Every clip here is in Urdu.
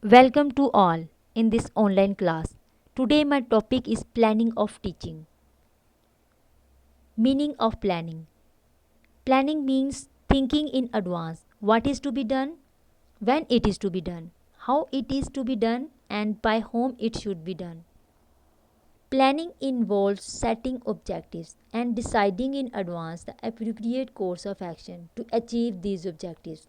Welcome to all in this online class. Today my topic is planning of teaching. Meaning of planning. Planning means thinking in advance what is to be done, when it is to be done, how it is to be done, and by whom it should be done. Planning involves setting objectives and deciding in advance the appropriate course of action to achieve these objectives.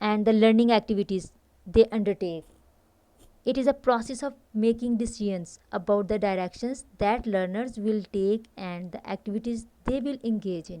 and the learning activities they undertake. It is a process of making decisions about the directions that learners will take and the activities they will engage in.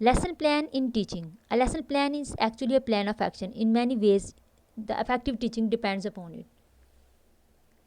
Lesson plan in teaching. A lesson plan is actually a plan of action. In many ways, the effective teaching depends upon it.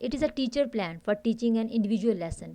It is a teacher plan for teaching an individual lesson.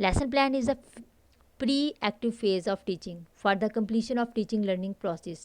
Lesson plan is a pre-active phase of teaching for the completion of teaching learning process.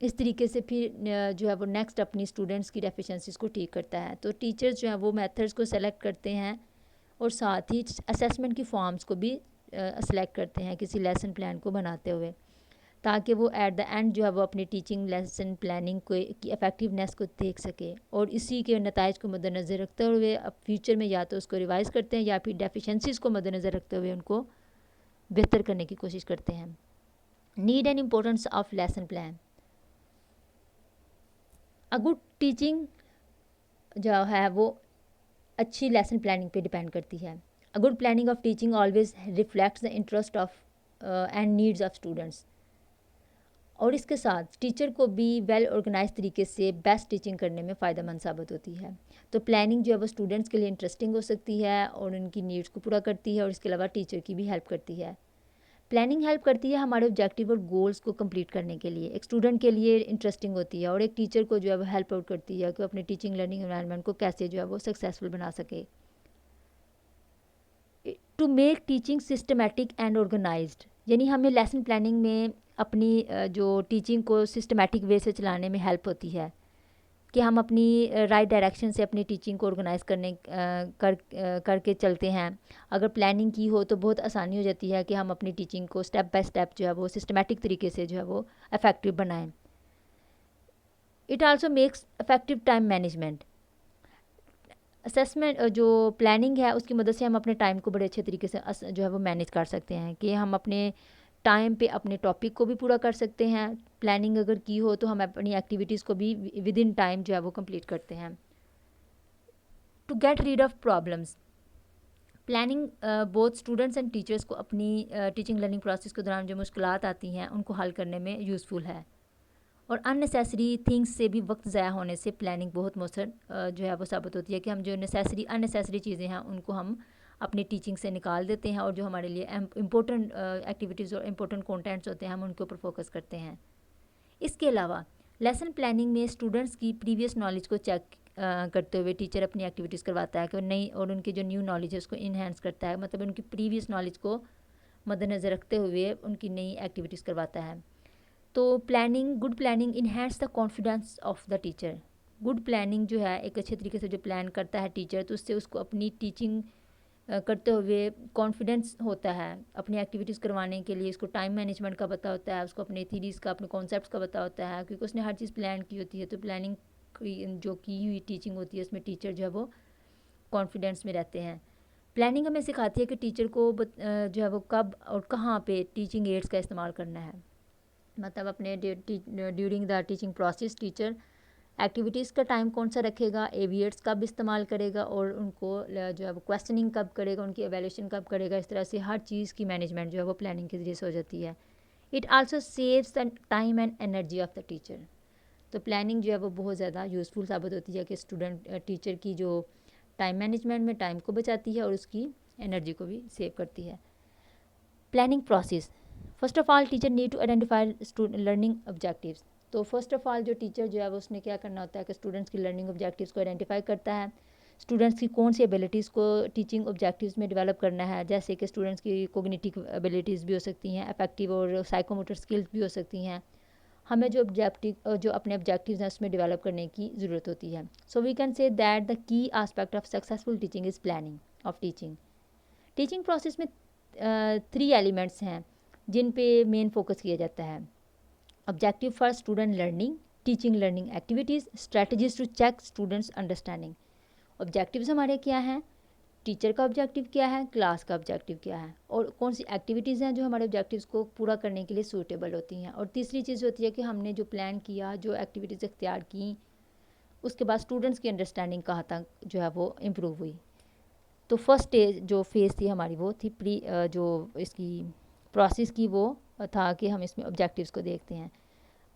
اس طریقے سے پھر جو ہے وہ نیکسٹ اپنی اسٹوڈنٹس کی ڈیفیشنسیز کو ٹھیک کرتا ہے. تو ٹیچرز جو ہیں وہ میتھڈس کو سلیکٹ کرتے ہیں اور ساتھ ہی اسیسمنٹ کی فارمز کو بھی سلیکٹ کرتے ہیں کسی لیسن پلان کو بناتے ہوئے, تاکہ وہ ایٹ دا اینڈ جو ہے وہ اپنی ٹیچنگ لیسن پلاننگ کو کی افیکٹونیس کو دیکھ سکے, اور اسی کے نتائج کو مد نظر رکھتے ہوئے اب فیوچر میں یا تو اس کو ریوائز کرتے ہیں یا پھر ڈیفیشنسیز کو مد نظر رکھتے ہوئے ان کو بہتر کرنے کی کوشش کرتے ہیں. Need and importance of lesson plan. A good teaching جو ہے وہ اچھی لیسن پلاننگ پہ ڈپینڈ کرتی ہے. A good planning of teaching always reflects the interest of and needs of students. اور اس کے ساتھ ٹیچر کو بھی ویل آرگنائز طریقے سے بیسٹ ٹیچنگ کرنے میں فائدہ مند ثابت ہوتی ہے. تو پلاننگ جو ہے وہ اسٹوڈنٹس کے لیے انٹرسٹنگ ہو سکتی ہے اور ان کی نیڈس کو پورا کرتی ہے, اور اس کے علاوہ ٹیچر کی بھی ہیلپ کرتی ہے. پلاننگ ہیلپ کرتی ہے ہمارے آبجیکٹیو اور گولس کو کمپلیٹ کرنے کے لیے. ایک اسٹوڈنٹ کے لیے انٹرسٹنگ ہوتی ہے اور ایک ٹیچر کو جو ہے وہ ہیلپ آؤٹ کرتی ہے کہ وہ اپنے ٹیچنگ لرننگ انوائرمنٹ کو کیسے جو ہے وہ سکسیزفل بنا سکے. To make teaching systematic and organised, یعنی ہمیں لیسن پلاننگ میں اپنی جو ٹیچنگ کو سسٹمیٹک وے سے چلانے میں ہیلپ ہوتی ہے کہ ہم اپنی رائٹ ڈائریکشن سے اپنی ٹیچنگ کو آرگنائز کر کے چلتے ہیں. اگر پلاننگ کی ہو تو بہت آسانی ہو جاتی ہے کہ ہم اپنی ٹیچنگ کو اسٹیپ بائی اسٹیپ جو ہے وہ سسٹمیٹک طریقے سے جو ہے وہ افیکٹو بنائیں. It also makes effective time management. Assessment جو پلاننگ ہے اس کی مدد سے ہم اپنے ٹائم کو بڑے اچھے طریقے سے جو ہے وہ مینیج کر سکتے ہیں کہ ہم اپنے ٹائم پہ اپنے ٹاپک کو بھی پورا کر سکتے ہیں. پلاننگ اگر کی ہو تو ہم اپنی ایکٹیویٹیز کو بھی ود ان ٹائم جو ہے وہ کمپلیٹ کرتے ہیں. To get rid of problems. Planning بہت اسٹوڈنٹس اینڈ ٹیچرس کو اپنی ٹیچنگ لرننگ پروسیس کے دوران جو مشکلات آتی ہیں ان کو حل کرنے میں یوزفل ہے. اور ان نیسیسری تھنگس سے بھی وقت ضائع ہونے سے پلاننگ بہت مؤثر جو ہے وہ ثابت ہوتی ہے کہ ہم جو ان نیسیسری چیزیں ہیں ان کو ہم اپنی ٹیچنگ سے نکال دیتے ہیں, اور جو ہمارے لیے امپورٹنٹ ایکٹیویٹیز اور امپورٹنٹ کانٹینٹس ہوتے ہیں ہم ان کے اوپر فوکس کرتے ہیں. اس کے علاوہ لیسن پلاننگ میں اسٹوڈنٹس کی پریویس نالج کو چیک کرتے ہوئے ٹیچر اپنی ایکٹیویٹیز کرواتا ہے کہ نئی اور ان کی جو نیو نالج ہے اس کو انہینس کرتا ہے, مطلب ان کی پریویس نالج کو مد نظر رکھتے ہوئے ان کی نئی ایکٹیویٹیز کرواتا ہے. تو good planning enhance the confidence of the teacher. Good planning جو ہے ایک اچھے طریقے سے جو پلان کرتا ہے ٹیچر تو اس سے اس کو اپنی ٹیچنگ کرتے ہوئے کانفیڈنس ہوتا ہے اپنی ایکٹیویٹیز کروانے کے لیے. اس کو ٹائم مینجمنٹ کا پتہ ہوتا ہے, اس کو اپنے تھیریز کا اپنے کانسیپٹس کا پتہ ہوتا ہے کیونکہ اس نے ہر چیز پلان کی ہوتی ہے. تو پلاننگ جو کی ہوئی ٹیچنگ ہوتی ہے اس میں ٹیچر جو ہے وہ کانفیڈنس میں رہتے ہیں. پلاننگ ہمیں سکھاتی ہے کہ ٹیچر کو جو ہے وہ کب اور کہاں پہ ٹیچنگ ایڈس کا استعمال کرنا ہے. مطلب اپنے during the teaching process teacher activities کا ٹائم کون سا رکھے گا, ایویٹس کب استعمال کرے گا, اور ان کو جو ہے وہ کویسچننگ کب کرے گا, ان کی ایویلیوشن کب کرے گا. اس طرح سے ہر چیز کی مینجمنٹ جو ہے وہ پلاننگ کے ذریعے سے ہو جاتی ہے. It also saves the time and energy of the teacher. تو پلاننگ جو ہے وہ بہت زیادہ یوزفل ثابت ہوتی ہے کہ ٹیچر کی جو ٹائم مینجمنٹ میں ٹائم کو بچاتی ہے اور اس کی انرجی کو بھی سیو کرتی ہے. Planning process. First of all teacher need to identify learning objectives. تو فرسٹ آف آل جو ٹیچر جو ہے وہ اس نے کیا کرنا ہوتا ہے کہ اسٹوڈنٹس کی لرننگ آبجیکٹیوز کو آئیڈینٹیفائی کرتا ہے. اسٹوڈنٹس کی کون سی ایبلٹیز کو ٹیچنگ آبجیکٹیوز میں ڈیولپ کرنا ہے, جیسے کہ اسٹوڈنٹس کی کوگنیٹیو ایبلٹیز بھی ہو سکتی ہیں, افیکٹیو اور سائیکوموٹر اسکلز بھی ہو سکتی ہیں. ہمیں جو اپنے آبجیکٹیوز ہیں اس میں ڈیولپ کرنے کی ضرورت ہوتی ہے. سو we can say that the کی aspect of successful teaching is planning of teaching. Teaching process میں 3 ایلیمنٹس ہیں جن پہ مین فوکس کیا جاتا ہے. Objective for student learning, teaching learning activities, strategies to check students understanding. Objectives ہمارے کیا ہیں, ٹیچر کا آبجیکٹیو کیا ہے, کلاس کا آبجیکٹیو کیا ہے, اور کون سی ایکٹیویٹیز ہیں جو ہمارے آبجیکٹیوز کو پورا کرنے کے لیے سوٹیبل ہوتی ہیں. اور تیسری چیز ہوتی ہے کہ ہم نے جو پلان کیا, جو ایکٹیویٹیز اختیار کیں, اس کے بعد اسٹوڈنٹس کی انڈرسٹینڈنگ کہاں تک جو ہے وہ امپروو ہوئی. تو فرسٹ جو فیز تھی ہماری وہ تھی جو اس کی پروسیس کی, وہ تھا کہ ہم اس میں آبجیکٹیوز کو دیکھتے ہیں.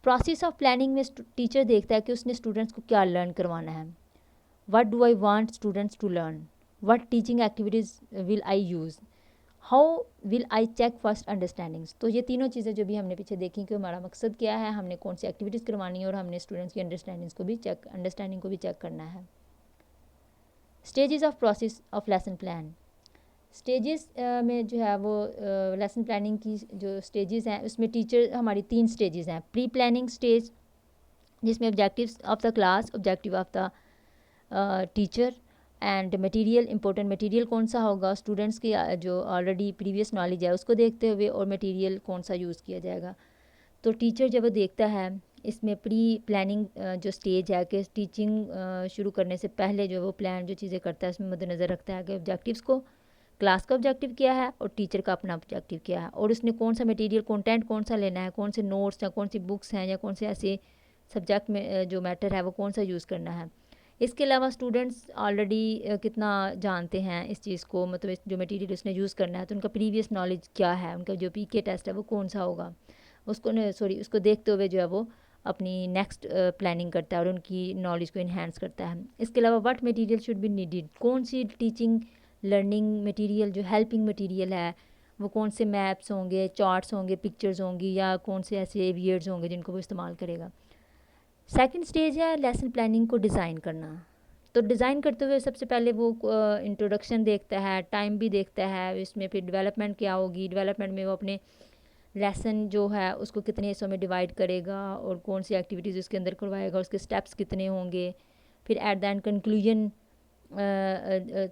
پروسیس آف پلاننگ میں ٹیچر دیکھتا ہے کہ اس نے اسٹوڈنٹس کو کیا لرن کروانا ہے. What do I want students to learn, what teaching activities will I use, how will I check first understandings. تو یہ تینوں چیزیں جو بھی ہم نے پیچھے دیکھی کہ ہمارا مقصد کیا ہے, ہم نے کون سی ایکٹیویٹیز کروانی ہے, اور ہم نے اسٹوڈنٹس کی انڈرسٹینڈنگ کو بھی چیک کرنا ہے. Stages of process of lesson plan. Stages میں جو ہے وہ لیسن پلاننگ کی جو اسٹیجز ہیں اس میں ٹیچر ہماری 3 اسٹیجز ہیں. پری پلاننگ اسٹیج, جس میں objectives of the class, objective of the teacher and material, important material کون سا ہوگا اسٹوڈنٹس کی جو آلریڈی پریویس نالج ہے اس کو دیکھتے ہوئے، اور مٹیریل کون سا یوز کیا جائے گا. تو ٹیچر جب وہ دیکھتا ہے اس میں پری پلاننگ جو سٹیج ہے کہ ٹیچنگ شروع کرنے سے پہلے جو وہ پلان جو چیزیں کرتا ہے اس میں مد نظر رکھتا ہے کہ آبجیکٹیوز کو، کلاس کا آبجیکٹیو کیا ہے اور ٹیچر کا اپنا آبجیکٹیو کیا ہے، اور اس نے کون سا مٹیریل کنٹینٹ کون سا لینا ہے، کون سے نوٹس یا کون سی بکس ہیں یا کون سے ایسے سبجیکٹ میں جو میٹر ہے وہ کون سا یوز کرنا ہے. اس کے علاوہ اسٹوڈنٹس آلریڈی کتنا جانتے ہیں اس چیز کو، مطلب جو مٹیریل اس نے یوز کرنا ہے تو ان کا پریویس نالج کیا ہے، ان کا جو پی کے ٹیسٹ ہے وہ کون سا ہوگا، اس کو اس کو دیکھتے ہوئے جو ہے وہ اپنی نیکسٹ پلاننگ کرتا ہے اور ان کی نالج کو انہینس کرتا ہے. اس کے علاوہ what material should be needed, کون سی ٹیچنگ لرننگ مٹیریل جو ہیلپنگ مٹیریل ہے وہ کون سے میپس ہوں گے، چارٹس ہوں گے، پکچرز ہوں گی، یا کون سے ایسے ویئرز ہوں گے جن کو وہ استعمال کرے گا. سیکنڈ سٹیج ہے لیسن پلاننگ کو ڈیزائن کرنا. تو ڈیزائن کرتے ہوئے سب سے پہلے وہ انٹروڈکشن دیکھتا ہے، ٹائم بھی دیکھتا ہے، اس میں پھر ڈیولپمنٹ کیا ہوگی، ڈیولپمنٹ میں وہ اپنے لیسن جو ہے اس کو کتنے حصوں میں ڈیوائڈ کرے گا اور کون سی ایکٹیویٹیز اس کے اندر کروائے گا، اس کے سٹیپس کتنے ہوں گے. پھر ایٹ دا اینڈ کنکلوژن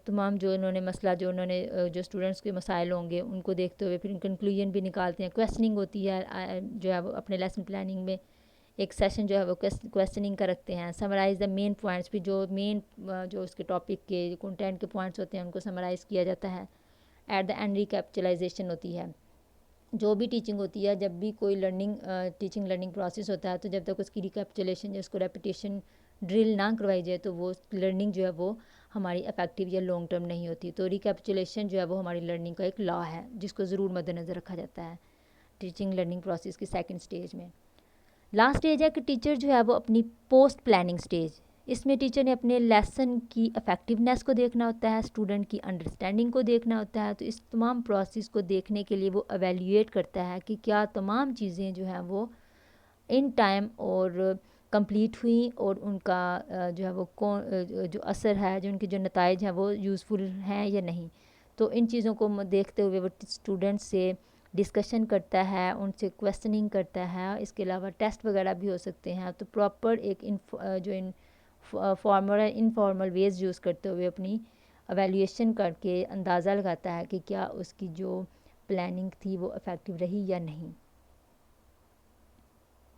تمام جو انہوں نے مسئلہ جو انہوں نے جو اسٹوڈنٹس کے مسائل ہوں گے ان کو دیکھتے ہوئے پھر کنکلوژن بھی نکالتے ہیں. کویسچننگ ہوتی ہے جو ہے وہ اپنے لیسن پلاننگ میں ایک سیشن جو ہے وہ کویسچننگ کا رکھتے ہیں. سمرائز دا مین پوائنٹس، بھی جو مین جو اس کے ٹاپک کے کنٹینٹ کے پوائنٹس ہوتے ہیں ان کو سمرائز کیا جاتا ہے. ایٹ دا اینڈ ریکیپچلائزیشن ہوتی ہے. جو بھی ٹیچنگ ہوتی ہے، جب بھی کوئی ٹیچنگ لرننگ پروسیس ہوتا ہے تو جب تک اس کی ریکیپچولیشن یا اس کو ریپیٹیشن ڈرل نہ کروائی جائے تو وہ لرننگ جو ہے وہ ہماری افیکٹو یا لانگ ٹرم نہیں ہوتی. تو ریکیپچولیشن جو ہے وہ ہماری لرننگ کا ایک لا ہے جس کو ضرور مد نظر رکھا جاتا ہے ٹیچنگ لرننگ پروسیس کی سیکنڈ سٹیج میں. لاسٹ سٹیج ہے کہ ٹیچر جو ہے وہ اپنی پوسٹ پلاننگ سٹیج، اس میں ٹیچر نے اپنے لیسن کی افیکٹونیس کو دیکھنا ہوتا ہے، اسٹوڈنٹ کی انڈرسٹینڈنگ کو دیکھنا ہوتا ہے. تو اس تمام پروسیس کو دیکھنے کے لیے وہ ایویلیویٹ کرتا ہے کہ کیا تمام چیزیں جو ہیں وہ ان ٹائم اور کمپلیٹ ہوئیں، اور ان کا جو ہے وہ جو اثر ہے، جو ان کے جو نتائج ہیں وہ یوزفل ہیں یا نہیں. تو ان چیزوں کو دیکھتے ہوئے وہ اسٹوڈنٹ سے ڈسکشن کرتا ہے، ان سے کویسچننگ کرتا ہے. اس کے علاوہ ٹیسٹ وغیرہ بھی ہو سکتے ہیں. تو پراپر ایک جو فارمل انفارمل ویز یوز کرتے ہوئے اپنی ایویلیویشن کر کے اندازہ لگاتا ہے کہ کیا اس کی جو پلاننگ تھی وہ افیکٹو رہی یا نہیں.